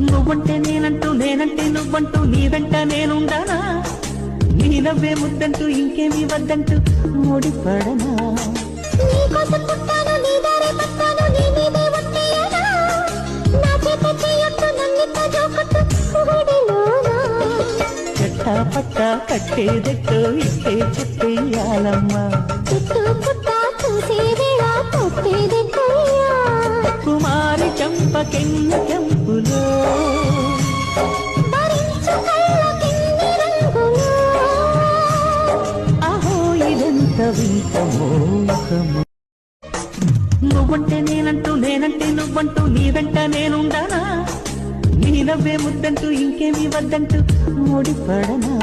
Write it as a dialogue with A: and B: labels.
A: నువ్వంటే నేనంటూ నేనంటే నువ్వంటూ నీ వెంట నేనుండానా నీ నవ్వే ముద్దంటూ ఇంకేమీ వద్దంటూ ముడిపడనా చెట్టా పట్టా కట్టేదెట్టో ఇట్టే చెప్పేయాలమ్మా కుమారి చంపకెన్ని చెంపులో అహో ఇదెంత వింత మోహము నువ్వంటే నేనంటూ నేనంటే నువ్వంటూ నీ వెంట నేనుండానా నీ నవ్వే ముద్దంటూ ఇంకేమీ వద్దంటూ ముడిపడనా